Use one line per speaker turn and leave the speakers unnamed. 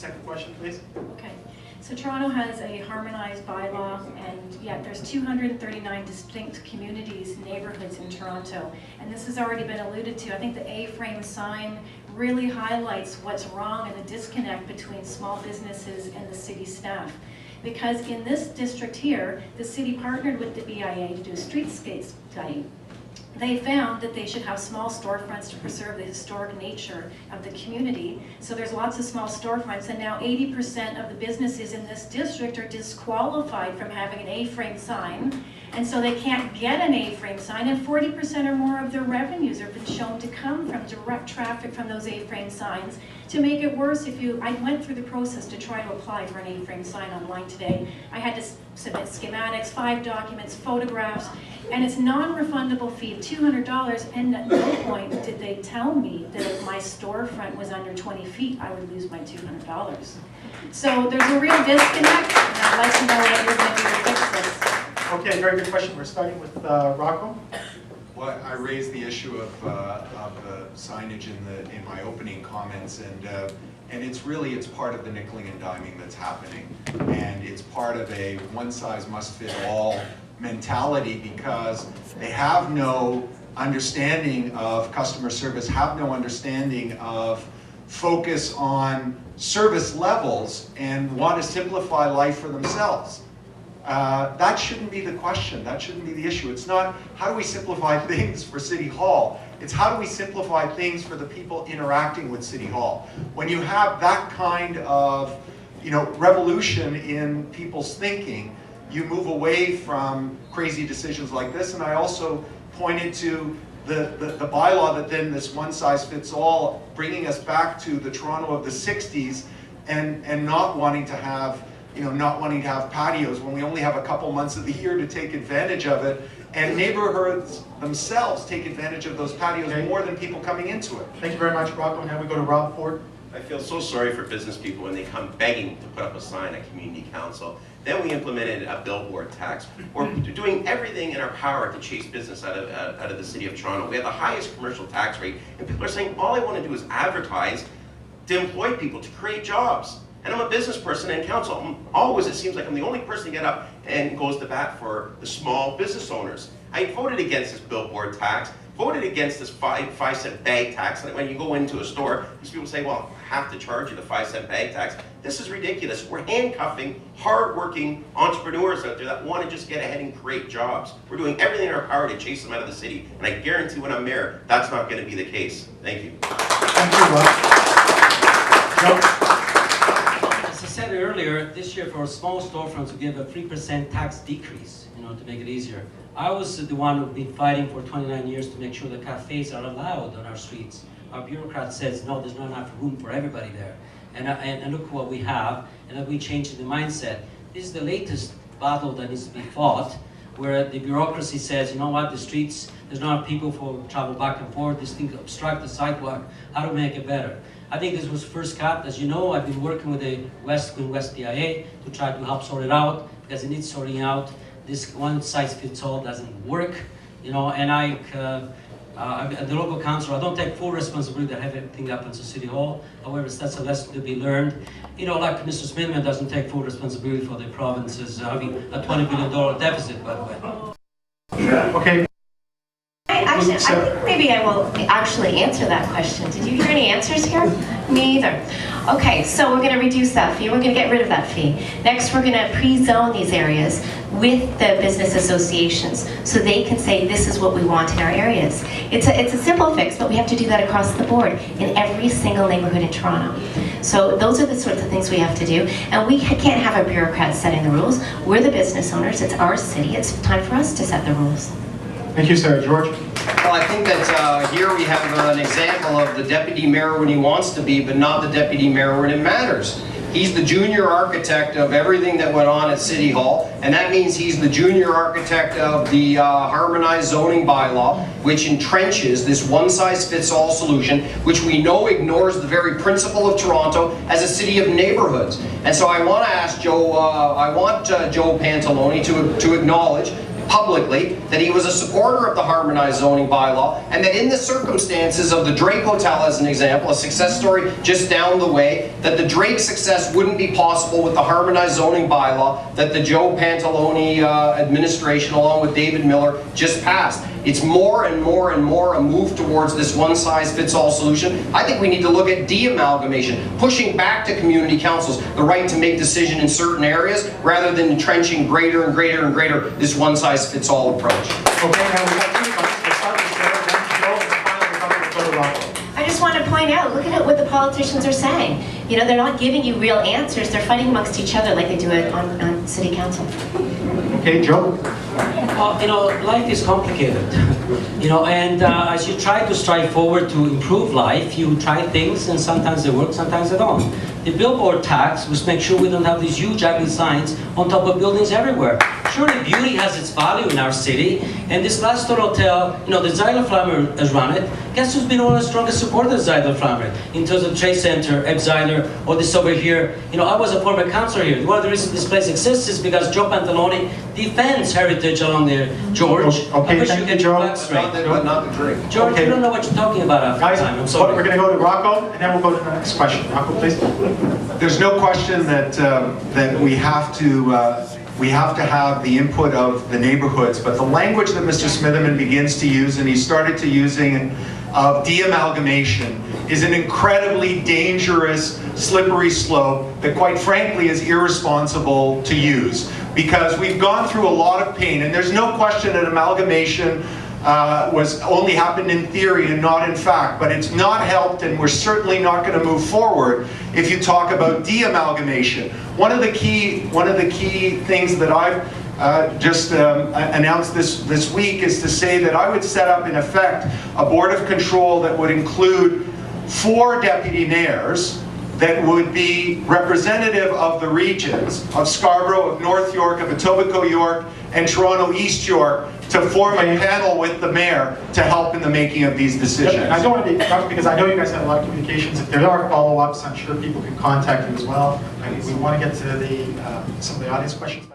second question, please.
Okay. So Toronto has a harmonized bylaw, and yet there's 239 distinct communities, neighborhoods in Toronto. And this has already been alluded to. I think the A-frame sign really highlights what's wrong and the disconnect between small businesses and the city staff. Because in this district here, the city partnered with the BIA to do a streetscape study. They found that they should have small storefronts to preserve the historic nature of the community. So there's lots of small storefronts, and now 80% of the businesses in this district are disqualified from having an A-frame sign, and so they can't get an A-frame sign, and 40% or more of their revenues have been shown to come from direct traffic from those A-frame signs. To make it worse, I went through the process to try to apply for an A-frame sign online today. I had to submit schematics, 5 documents, photographs, and it's non-refundable fee of $200, and at no point did they tell me that if my storefront was under 20 feet, I would lose my $200. So there's a real disconnect, and I'd like to know what you're going to do to fix this.
Okay, very good question. We're starting with Rocco.
Well, I raised the issue of the signage in my opening comments, and it's part of the nickeling and diming that's happening, and it's part of a one-size-must-fit-all mentality because they have no understanding of customer service, have no understanding of focus on service levels, and want to simplify life for themselves. That shouldn't be the question. That shouldn't be the issue. It's not how do we simplify things for City Hall. It's how do we simplify things for the people interacting with City Hall. When you have that kind of revolution in people's thinking, you move away from crazy decisions like this. And I also pointed to the bylaw that then this one-size-fits-all, bringing us back to the Toronto of the 60s and not wanting to have patios when we only have a couple months of the year to take advantage of it, and neighborhoods themselves take advantage of those patios more than people coming into it.
Thank you very much, Rocco. Now we go to Rob Ford.
I feel so sorry for business people when they come begging to put up a sign at community council. Then we implemented a billboard tax. We're doing everything in our power to chase business out of the city of Toronto. We have the highest commercial tax rate, and people are saying all I want to do is advertise to employ people, to create jobs. And I'm a business person in council. It seems like I'm the only person to get up and goes to bat for the small business owners. I voted against this billboard tax, voted against this 5-cent bag tax. And when you go into a store, these people say, well, I have to charge you the 5-cent bag tax. This is ridiculous. We're handcuffing hardworking entrepreneurs out there that want to just get ahead and create jobs. We're doing everything in our power to chase them out of the city. And I guarantee when I'm mayor, that's not going to be the case. Thank you.
Thank you, Rob. Joe?
As I said earlier, this year for small storefronts, we gave a 3% tax decrease, to make it easier. I was the one who's been fighting for 29 years to make sure that cafes are allowed on our streets. Our bureaucrat says, no, there's not enough room for everybody there. And look what we have, and that we changed the mindset. This is the latest battle that needs to be fought, where the bureaucracy says, you know what, the streets, there's not enough people for travel back and forth, these things obstruct the sidewalk, how to make it better? I think this was first cut. As you know, I've been working with the West DIA to try to help sort it out, because it needs sorting out. This one-size-fits-all doesn't work, and I'm the local council. I don't take full responsibility that everything happens to City Hall. However, that's a lesson to be learned. Like Mr. Smithman doesn't take full responsibility for the provinces having a $20 billion deficit, by the way.
Okay.
I think maybe I will actually answer that question. Did you hear any answers here? Me either. Okay, so we're going to reduce that fee. We're going to get rid of that fee. Next, we're going to pre-zone these areas with the business associations so they can say this is what we want in our areas. It's a simple fix, but we have to do that across the board in every single neighborhood in Toronto. So those are the sorts of things we have to do, and we can't have a bureaucrat setting the rules. We're the business owners. It's our city. It's time for us to set the rules.
Thank you, Sarah. George?
Well, I think that here we have an example of the deputy mayor when he wants to be, but not the deputy mayor when it matters. He's the junior architect of everything that went on at City Hall, and that means he's the junior architect of the harmonized zoning bylaw, which entrenches this one-size-fits-all solution, which we know ignores the very principle of Toronto as a city of neighborhoods. And so I want to ask Joe, Joe Pantalone to acknowledge publicly that he was a supporter of the harmonized zoning bylaw, and that in the circumstances of the Drake Hotel, as an example, a success story just down the way, that the Drake success wouldn't be possible with the harmonized zoning bylaw that the Joe Pantalone administration, along with David Miller, just passed. It's more and more and more a move towards this one-size-fits-all solution. I think we need to look at de-amalgamation, pushing back to community councils the right to make decisions in certain areas, rather than entrenching greater and greater and greater this one-size-fits-all approach.
Okay, now we got 2 votes. We'll start with Sarah, then Joe, and finally we'll go to Rocco.
I just want to point out, look at what the politicians are saying. You know, they're not giving you real answers. They're fighting amongst each other like they do it on city council.
Okay, Joe?
You know, life is complicated. You know, and as you try to strive forward to improve life, you try things, and sometimes they work, sometimes they don't. The billboard tax was make sure we don't have these huge ugly signs on top of buildings everywhere. Surely beauty has its value in our city, and this last hotel, you know, the Zeiler has run it. Guess who's been one of the strongest supporters of Zeiler in terms of Trade Center, Zeiler, or this over here? You know, I was a former councillor here. One of the reasons this place exists is because Joe Pantalone defends heritage along there. George,
Okay,
I wish
thank
you
you,
get your
Joe.
facts straight.
But not the Drake.
George,
Okay.
you don't know what you're talking about after
Guys,
time. I'm sorry.
we're going to go to Rocco, and then we'll go to the next question. Rocco, please.
There's no question that that we have to have the input of the neighborhoods, but the language that Mr. Smitherman begins to use, and he started to using, of de-amalgamation, is an incredibly dangerous, slippery slope that, quite frankly, is irresponsible to use. Because we've gone through a lot of pain, and there's no question that amalgamation was only happened in theory and not in fact, but it's not helped, and we're certainly not going to move forward if you talk about de-amalgamation. One of the key things that I've just announced this week is to say that I would set up, in effect, a board of control that would include 4 deputy mayors that would be representative of the regions of Scarborough, of North York, of Etobicoke York, and Toronto East York, to form a panel with the mayor to help in the making of these decisions.
Yep, and I don't want to interrupt because I know you guys have a lot of communications. If there are follow-ups, I'm sure people can contact you as well. We want to get to some of the audience questions.